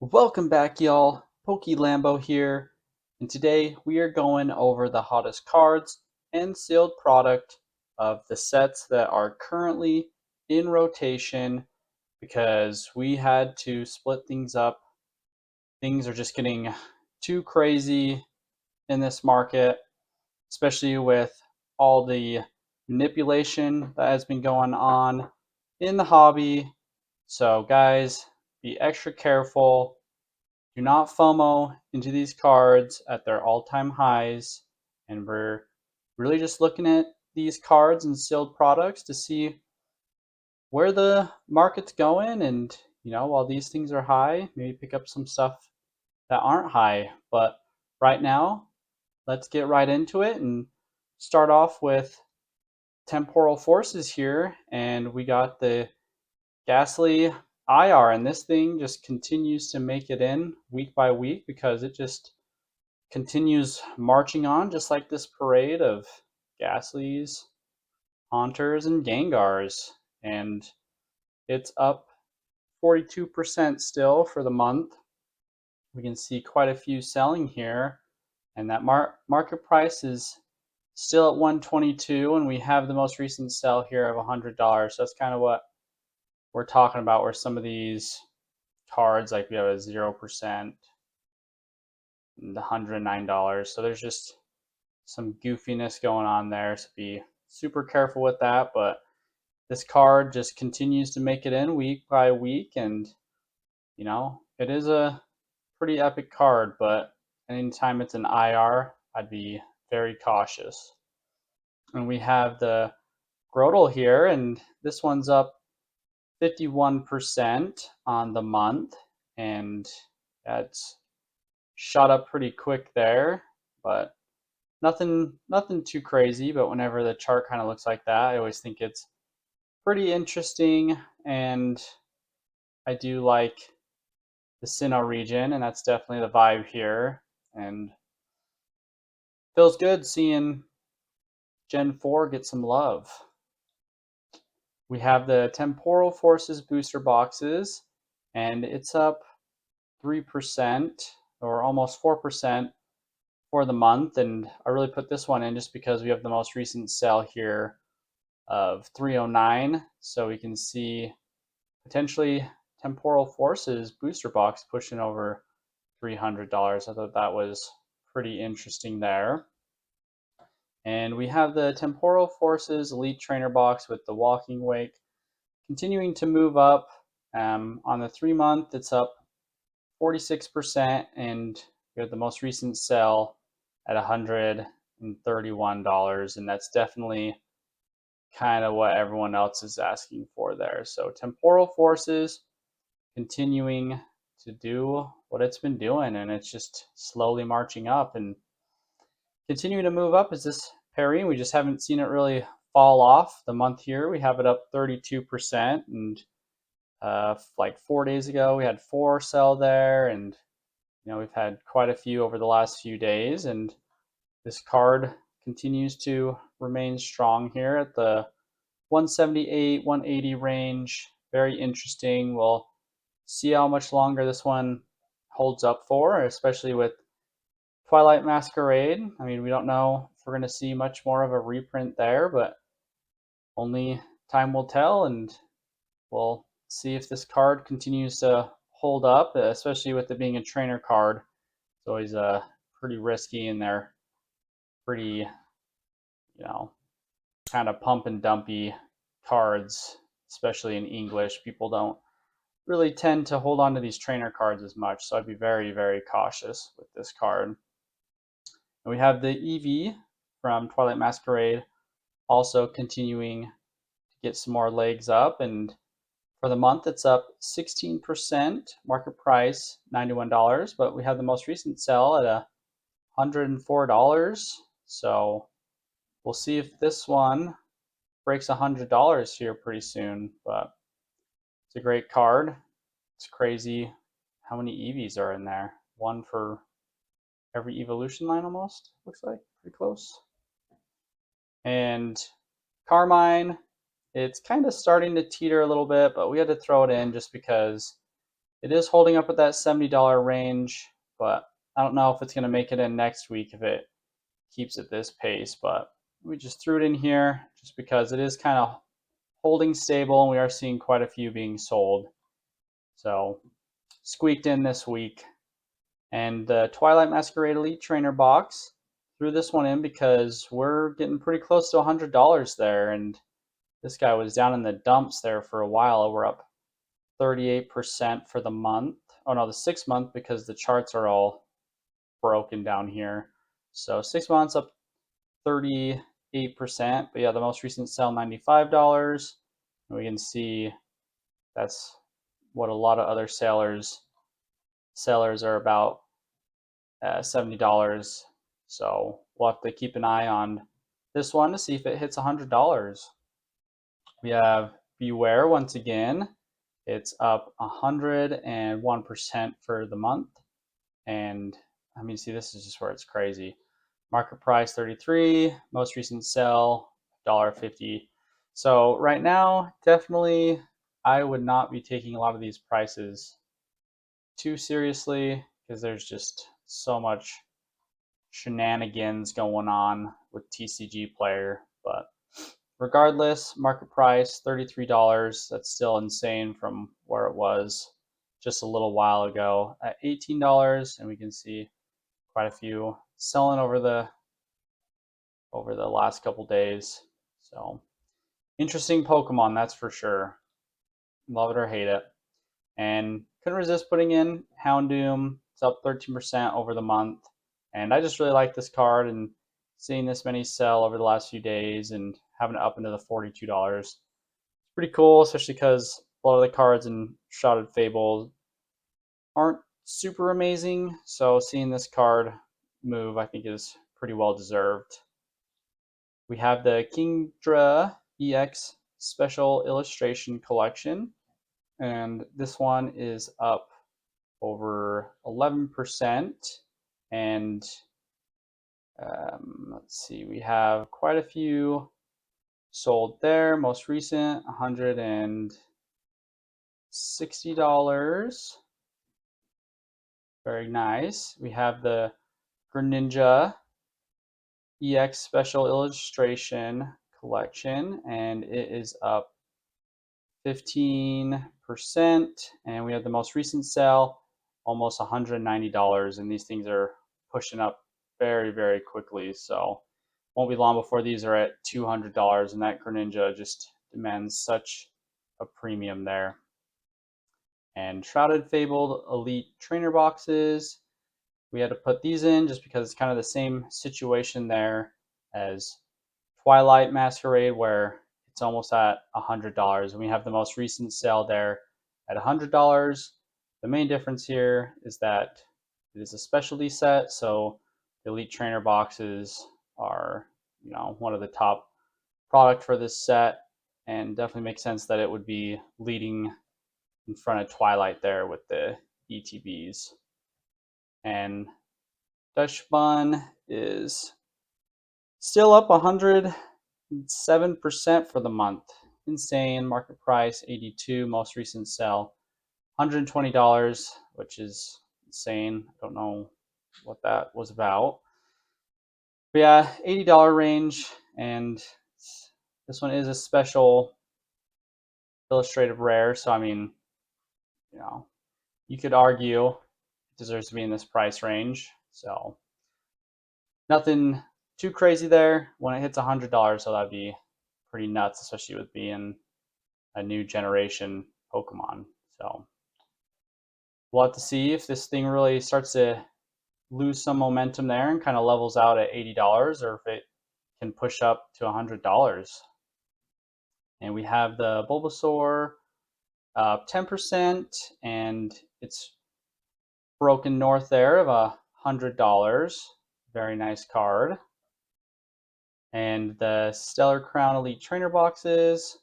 Welcome back, y'all. Pokey Lambo here, and today we are going over the hottest cards and sealed product of the sets that are currently in rotation because we had to split things up. Things are just getting too crazy in this market, especially with all the manipulation that has been going on in the hobby. So, guys, be extra careful. Do not FOMO into these cards at their all-time highs. And we're really just looking at these cards and sealed products to see where the market's going. And, while these things are high, maybe pick up some stuff that aren't high. But right now, let's get right into it and start off with temporal forces here. And we got the Ghastly IR, and this thing just continues to make it in week by week because it just continues marching on, just like this parade of Ghastlies, Haunters, and Gengars. And it's up 42% still for the month. We can see quite a few selling here, and that market price is still at 122, and we have the most recent sell here of $100. So that's kind of what we're talking about, where some of these cards, like we have a 0% and $109. So there's just some goofiness going on there. So be super careful with that. But this card just continues to make it in week by week. And, it is a pretty epic card. But anytime it's an IR, I'd be very cautious. And we have the Grotle here. And this one's up 51% on the month. And that's shot up pretty quick there, but nothing too crazy. But whenever the chart kind of looks like that, I always think it's pretty interesting, and I do like the Sinnoh region, and that's definitely the vibe here. And feels good seeing Gen 4 get some love. We have the Temporal Forces booster boxes, and it's up 3% or almost 4% for the month. And I really put this one in just because we have the most recent sale here of 309. So we can see potentially Temporal Forces booster box pushing over $300. I thought that was pretty interesting there. And we have the Temporal Forces Elite Trainer box with the Walking Wake continuing to move up. On the 3 month, it's up 46%, and we have the most recent sale at $131, and that's definitely kind of what everyone else is asking for there. So Temporal Forces continuing to do what it's been doing, and it's just slowly marching up and continuing to move up. Is this pairing? We just haven't seen it really fall off. The month here, we have it up 32%, and like 4 days ago, we had 4 sell there, and we've had quite a few over the last few days, and this card continues to remain strong here at the 178, 180 range. Very interesting. We'll see how much longer this one holds up for, especially with Twilight Masquerade. I mean, we don't know if we're going to see much more of a reprint there, but only time will tell, and we'll see if this card continues to hold up, especially with it being a trainer card. It's always pretty risky, and they're pretty, kind of pump and dumpy cards, especially in English. People don't really tend to hold on to these trainer cards as much, so I'd be very, very cautious with this card. And we have the EV from Twilight Masquerade also continuing to get some more legs up, and for the month, it's up 16%, market price $91, but we have the most recent sell at $104. So we'll see if this one breaks $100 here pretty soon. But it's a great card. It's crazy how many EVs are in there. One for every evolution line almost, looks like. Pretty close. And Carmine, it's kind of starting to teeter a little bit, but we had to throw it in just because It is holding up at that $70 range, but I don't know if it's going to make it in next week if it keeps at this pace. But we just threw it in here just because it is kind of holding stable and we are seeing quite a few being sold. So squeaked in this week. And the Twilight Masquerade Elite Trainer box, threw this one in because we're getting pretty close to $100 there. And this guy was down in the dumps there for a while. We're up 38% for the month. Oh no, the 6 month, because the charts are all broken down here. So 6 months up 38%. But yeah, the most recent sell $95. And we can see that's what a lot of other sellers are about, $70. So we'll have to keep an eye on this one to see if it hits $100. We have Beware once again. It's up 101% for the month. And I mean, see, this is just where it's crazy. Market price 33, most recent sell $1.50. So right now, definitely, I would not be taking a lot of these prices too seriously because there's just so much shenanigans going on with TCG player. But regardless, market price $33. That's still insane from where it was just a little while ago at $18, and we can see quite a few selling over the last couple days. So interesting Pokemon, that's for sure. Love it or hate it. And couldn't resist putting in Houndoom. It's up 13% over the month. And I just really like this card, and seeing this many sell over the last few days and having it up into the $42. It's pretty cool, especially because a lot of the cards in Shrouded Fable aren't super amazing. So seeing this card move, I think, is pretty well deserved. We have the Kingdra EX Special Illustration Collection, and this one is up over 11%. And let's see, we have quite a few sold there. Most recent, $160. Very nice. We have the Greninja EX Special Illustration Collection, and it is up 15%. And we have the most recent sale, almost $190. And these things are pushing up very, very quickly. So won't be long before these are at $200. And that Greninja just demands such a premium there. And Shrouded Fabled Elite Trainer boxes. We had to put these in just because it's kind of the same situation there as Twilight Masquerade, where it's almost at $100. And we have the most recent sale there at $100. The main difference here is that it is a specialty set, so the Elite Trainer boxes are, one of the top product for this set, and definitely makes sense that it would be leading in front of Twilight there with the ETBs. And Dutch Bun is still up 107% for the month. Insane. Market price 82. Most recent sell $120, which is insane. I don't know what that was about. But yeah, $80 range, and this one is a special illustrative rare, so I mean, you could argue it deserves to be in this price range. So nothing too crazy there. When it hits $100, so that'd be pretty nuts, especially with being a new generation Pokemon. So we'll have to see if this thing really starts to lose some momentum there and kind of levels out at $80, or if it can push up to $100. And we have the Bulbasaur 10%, and it's broken north there of $100. Very nice card. And the Stellar Crown Elite Trainer boxes,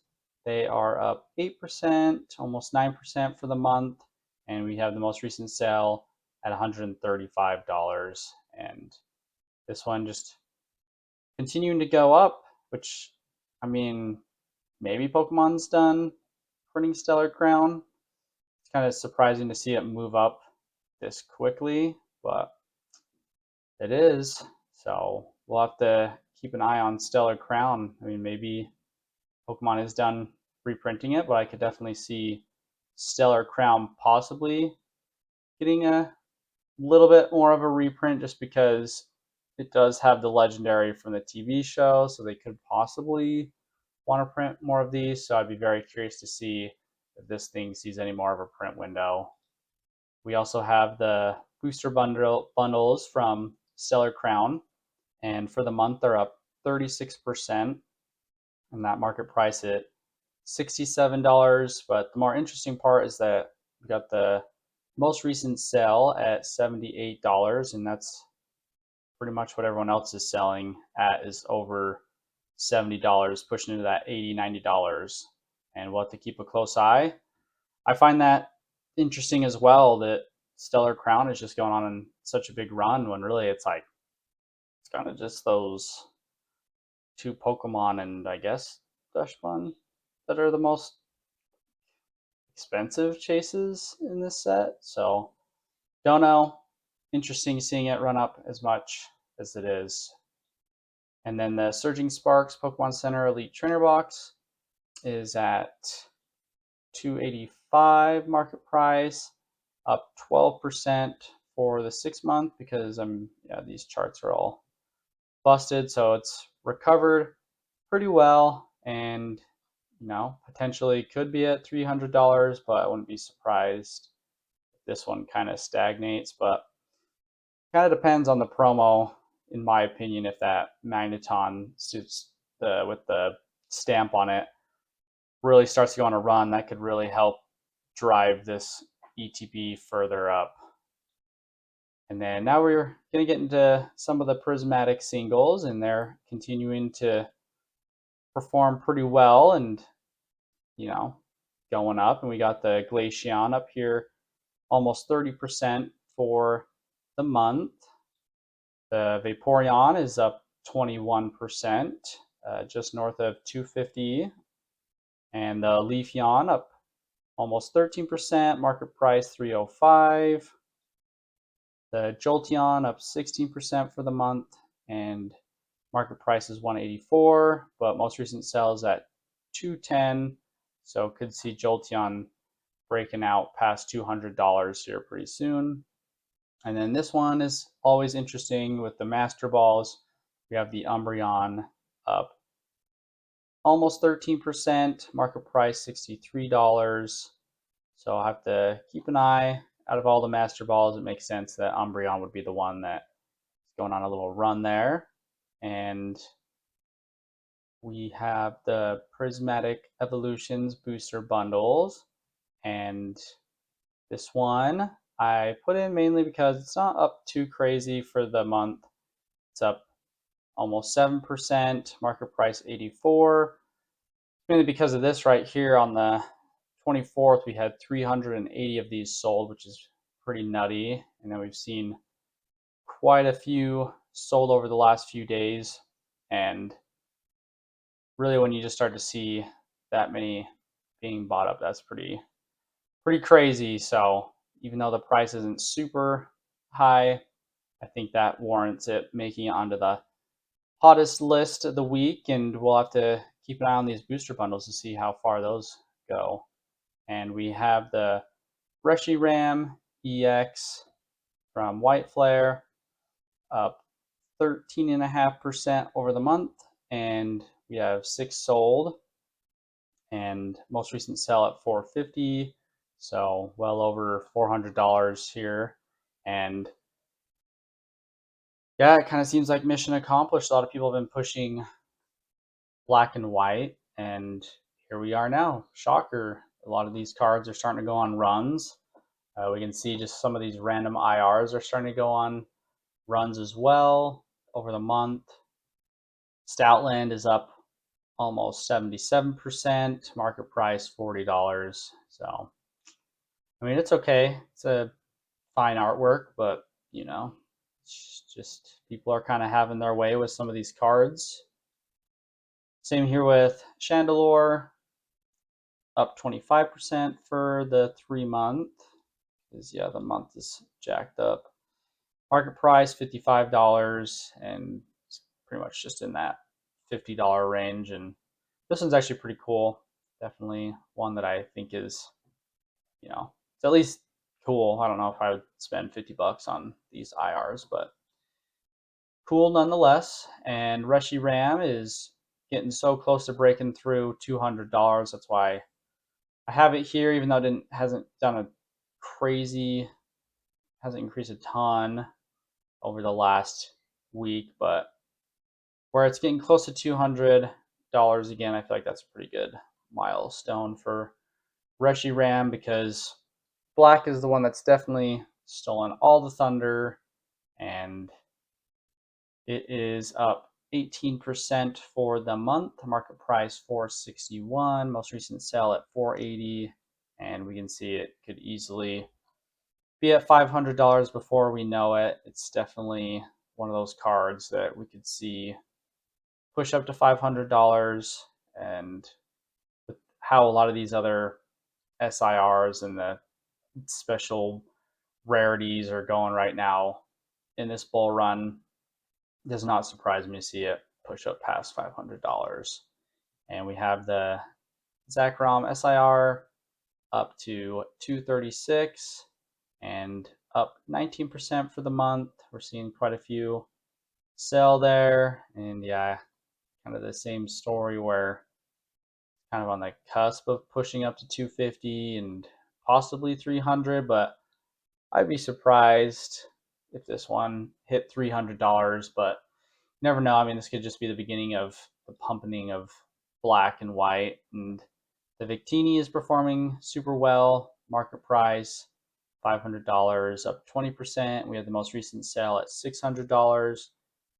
they are up 8%, almost 9% for the month. And we have the most recent sale at $135. And this one just continuing to go up, which, I mean, maybe Pokemon's done printing Stellar Crown. It's kind of surprising to see it move up this quickly, but it is. So we'll have to keep an eye on Stellar Crown. I mean, maybe Pokemon is done reprinting it, but I could definitely see Stellar Crown possibly getting a little bit more of a reprint just because it does have the legendary from the TV show, so they could possibly want to print more of these. So I'd be very curious to see if this thing sees any more of a print window. We also have the booster bundles from Stellar Crown, and for the month they're up 36%, and that market price at $67. But the more interesting part is that we got the most recent sale at $78, and that's pretty much what everyone else is selling at, is over $70, pushing into that $80, $90. And we'll have to keep a close eye. I find that interesting as well, that Stellar Crown is just going on in such a big run when really it's like it's kind of just those two Pokemon and I guess Dashbun that are the most expensive chases in this set. So don't know. Interesting seeing it run up as much as it is. And then the Surging Sparks Pokemon Center Elite Trainer Box is at $285 market price, up 12% for the 6 month because these charts are all busted, so it's recovered pretty well, and potentially could be at $300, but I wouldn't be surprised if this one kind of stagnates. But kind of depends on the promo, in my opinion. If that Magneton suits with the stamp on it really starts to go on a run, that could really help drive this ETB further up. And then now we're going to get into some of the Prismatic singles, and they're continuing to perform pretty well and, going up. And we got the Glaceon up here almost 30% for the month. The Vaporeon is up 21%, just north of 250. And the Leafeon up almost 13%, market price 305. The Jolteon up 16% for the month, and market price is 184, but most recent sales at 210. So could see Jolteon breaking out past $200 here pretty soon. And then this one is always interesting with the Master Balls. We have the Umbreon up almost 13%, market price $63. So I'll have to keep an eye. Out of all the Master Balls, it makes sense that Umbreon would be the one that is going on a little run there. And we have the Prismatic Evolutions booster bundles. And this one I put in mainly because it's not up too crazy for the month. It's up almost 7%, market price 84. Mainly because of this right here. On the 24th, we had 380 of these sold, which is pretty nutty. And then we've seen quite a few sold over the last few days. And really, when you just start to see that many being bought up, that's pretty crazy. So even though the price isn't super high, I think that warrants it making it onto the hottest list of the week. And we'll have to keep an eye on these booster bundles to see how far those go. And we have the Reshiram EX from White Flare up 13.5% over the month, and we have 6 sold, and most recent sell at $450, so well over $400 here. And yeah, it kind of seems like mission accomplished. A lot of people have been pushing black and white, and here we are now. Shocker. A lot of these cards are starting to go on runs. We can see just some of these random IRs are starting to go on runs as well over the month. Stoutland is up almost 77%, market price $40. So, I mean, it's okay. It's a fine artwork, but, it's just people are kind of having their way with some of these cards. Same here with Chandelure. up 25% for the 3 month. Because yeah, the month is jacked up. Market price $55, and it's pretty much just in that $50 range. And this one's actually pretty cool. Definitely one that I think is, it's at least cool. I don't know if I would spend $50 on these IRs, but cool nonetheless. And Reshiram is getting so close to breaking through $200. That's why I have it here, even though it hasn't done a crazy, hasn't increased a ton over the last week, but where it's getting close to $200 again, I feel like that's a pretty good milestone for Reshiram, because black is the one that's definitely stolen all the thunder, and it is up 18% for the month. Market price $461, most recent sale at $480, and we can see it could easily be at $500 before we know it. It's definitely one of those cards that we could see push up to $500, and with how a lot of these other SIRs and the special rarities are going right now in this bull run, it does not surprise me to see it push up past $500. And we have the Zakrom SIR up to 236 and up 19% for the month. We're seeing quite a few sell there, and yeah, kind of the same story where kind of on the cusp of pushing up to 250 and possibly 300, but I'd be surprised if this one hit $300, but you never know. I mean, this could just be the beginning of the pumping of black and white, and the Victini is performing super well. Market price $500, up 20%. We have the most recent sale at $600.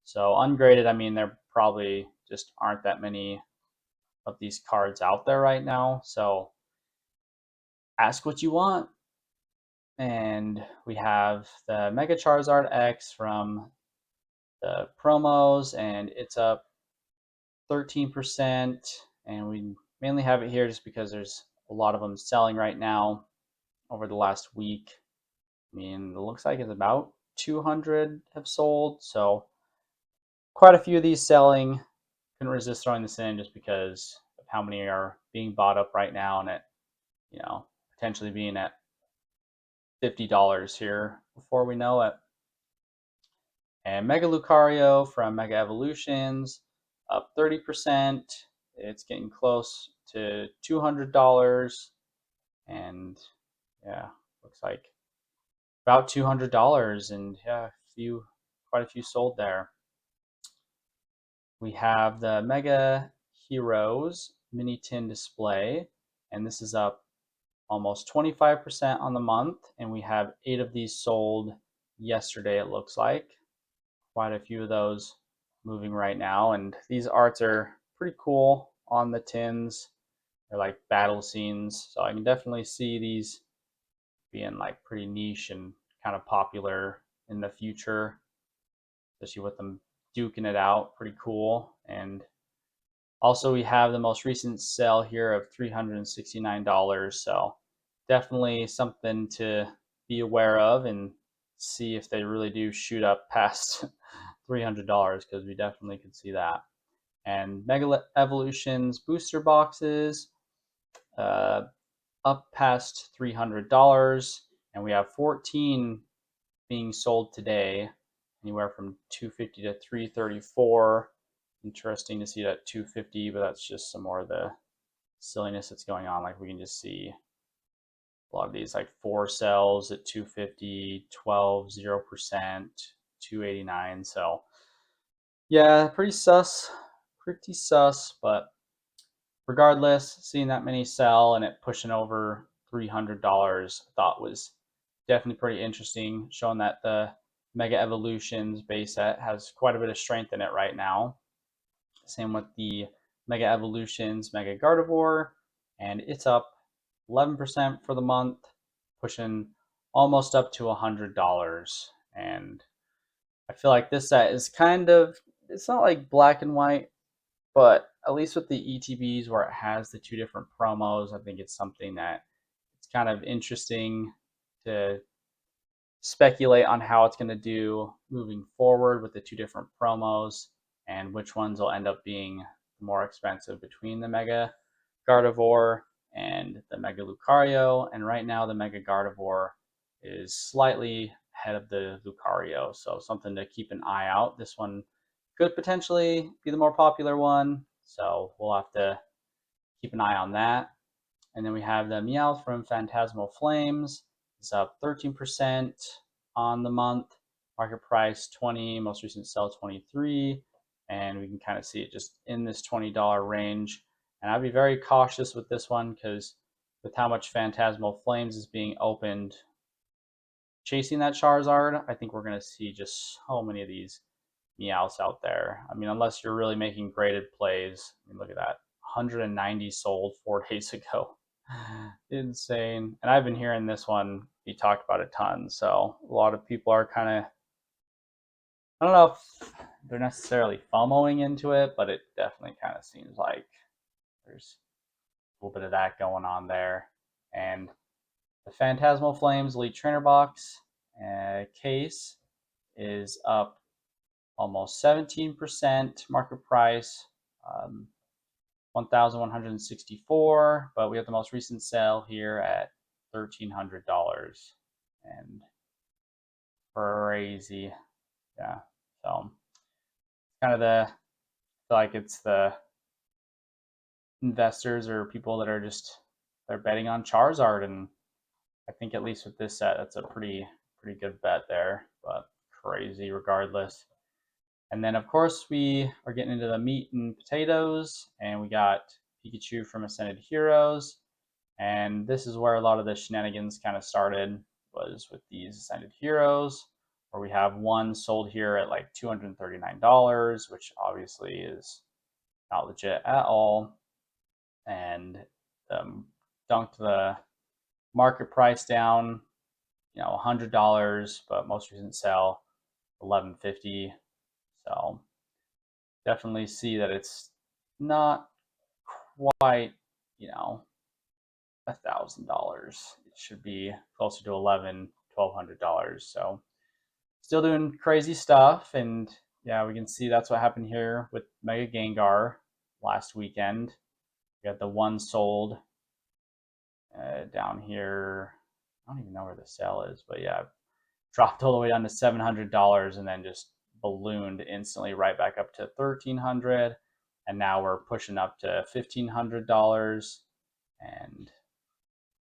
So ungraded, I mean, there probably just aren't that many of these cards out there right now. So ask what you want. And we have the Mega Charizard X from the promos, and it's up 13%. And we mainly have it here just because there's a lot of them selling right now over the last week. I mean, it looks like it's about 200 have sold. So quite a few of these selling. Couldn't resist throwing this in just because of how many are being bought up right now, and it, potentially being at $50 here before we know it. And Mega Lucario from Mega Evolutions up 30%. It's getting close to $200, and yeah, looks like about $200, and yeah, quite a few sold there. We have the Mega Heroes mini tin display, and this is up almost 25% on the month, and we have 8 of these sold yesterday, it looks like. Quite a few of those moving right now, and these arts are pretty cool on the tins. They're like battle scenes, so I can definitely see these being like pretty niche and kind of popular in the future, especially with them duking it out. Pretty cool. And also we have the most recent sale here of $369, so definitely something to be aware of and see if they really do shoot up past $300, because we definitely could see that. And Mega Evolutions booster boxes up past $300, and we have 14 being sold today, anywhere from 250 to 334. Interesting to see that 250, but that's just some more of the silliness that's going on. Like we can just see a lot of these like 4 cells at 250, 12, 0%, 289. So yeah, pretty sus, but regardless, seeing that many sell and it pushing over $300, I thought was definitely pretty interesting, showing that the Mega Evolutions base set has quite a bit of strength in it right now. Same with the Mega Evolutions Mega Gardevoir, and it's up 11% for the month, pushing almost up to $100. And I feel like this set is kind of, it's not like black and white But at least with the ETBs where it has the two different promos, I think it's something that it's kind of interesting to speculate on how it's going to do moving forward with the two different promos and which ones will end up being more expensive between the Mega Gardevoir and the Mega Lucario. And right now, the Mega Gardevoir is slightly ahead of the Lucario, so something to keep an eye out. This one could potentially be the more popular one, so we'll have to keep an eye on that. And then we have the Meowth from Phantasmal Flames. It's up 13% on the month. Market price 20, most recent sell 23. And we can kind of see it just in this $20 range. And I'd be very cautious with this one because with how much Phantasmal Flames is being opened chasing that Charizard, I think we're going to see just so many of these Meowths out there. I mean, unless you're really making graded plays. I mean, look at that. 190 sold 4 days ago. Insane. And I've been hearing this one be talked about a ton. So a lot of people are kind of, I don't know if they're necessarily FOMOing into it, but it definitely kind of seems like there's a little bit of that going on there. And the Phantasmal Flames Elite Trainer Box case is up almost 17% market price. 1,164, but we have the most recent sale here at $1,300, and crazy, yeah. So kind of I feel like it's the investors or people that are they're betting on Charizard, and I think at least with this set, that's a pretty good bet there, but crazy regardless. And then, of course, we are getting into the meat and potatoes, and we got Pikachu from Ascended Heroes. And this is where a lot of the shenanigans kind of started, was with these Ascended Heroes, where we have one sold here at like $239, which obviously is not legit at all, and dunked the market price down, $100, but most recent sale $11.50. So definitely see that it's not quite, $1,000. It should be closer to $1,200. So still doing crazy stuff. And yeah, we can see that's what happened here with Mega Gengar last weekend. We got the one sold down here. I don't even know where the sale is, but yeah, dropped all the way down to $700 and then just ballooned instantly right back up to $1,300, and now we're pushing up to $1,500. And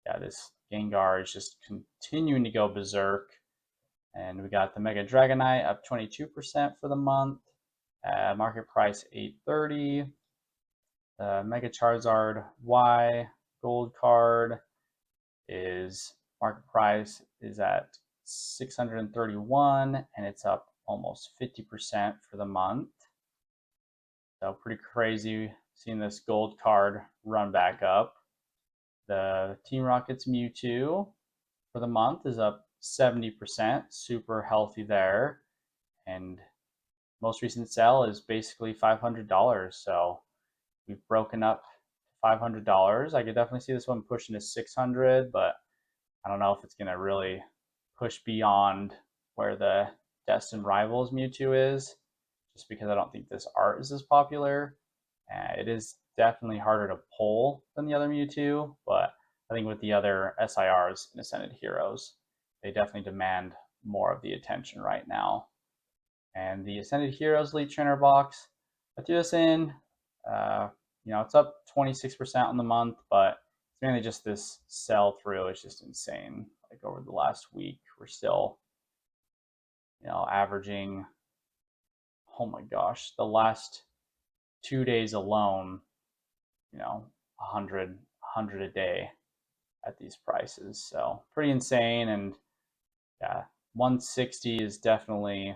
yeah, this Gengar is just continuing to go berserk. And we got the Mega Dragonite up 22% for the month. Market price $830. The Mega Charizard Y gold card is market price is at $631, and it's up almost 50% for the month. So pretty crazy seeing this gold card run back up. The Team Rocket's Mewtwo for the month is up 70%, super healthy there. And most recent sale is basically $500. So we've broken up $500. I could definitely see this one pushing to $600, but I don't know if it's going to really push beyond where the Destined Rivals Mewtwo is, just because I don't think this art is as popular. It is definitely harder to pull than the other Mewtwo, but I think with the other SIRs and Ascended Heroes, they definitely demand more of the attention right now. And the Ascended Heroes Elite Trainer box, I threw this in. It's up 26% on the month, but it's mainly just this sell through. It's just insane. Like over the last week, we're still, averaging, oh my gosh, the last 2 days alone, 100 a day at these prices. So pretty insane. And yeah, 160 is definitely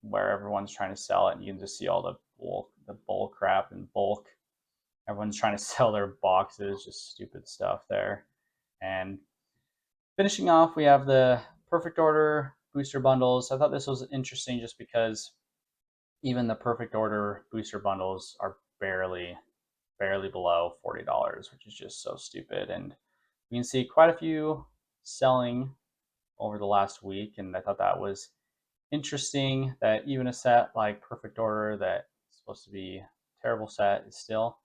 where everyone's trying to sell it. And you can just see all the bull crap and bulk. Everyone's trying to sell their boxes, just stupid stuff there. And finishing off, we have the Perfect Order booster bundles. I thought this was interesting just because even the Perfect Order booster bundles are barely below $40, which is just so stupid. And you can see quite a few selling over the last week, and I thought that was interesting that even a set like Perfect Order that's supposed to be a terrible set is still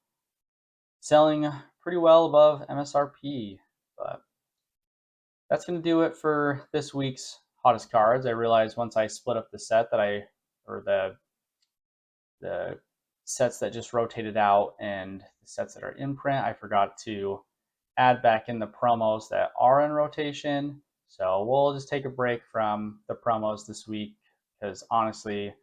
selling pretty well above MSRP. But that's going to do it for this week's hottest cards. I realized once I split up the set that or the sets that just rotated out and the sets that are in print, I forgot to add back in the promos that are in rotation. So we'll just take a break from the promos this week because honestly,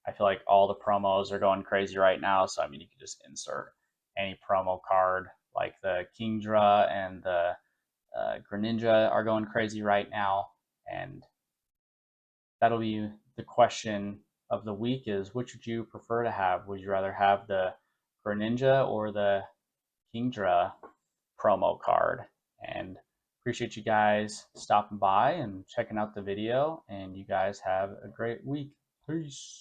I feel like all the promos are going crazy right now. So I mean, you can just insert any promo card like the Kingdra and the Greninja are going crazy right now, and that'll be the question of the week: is which would you prefer to have? Would you rather have the Greninja or the Kingdra promo card? And appreciate you guys stopping by and checking out the video, and you guys have a great week. Peace.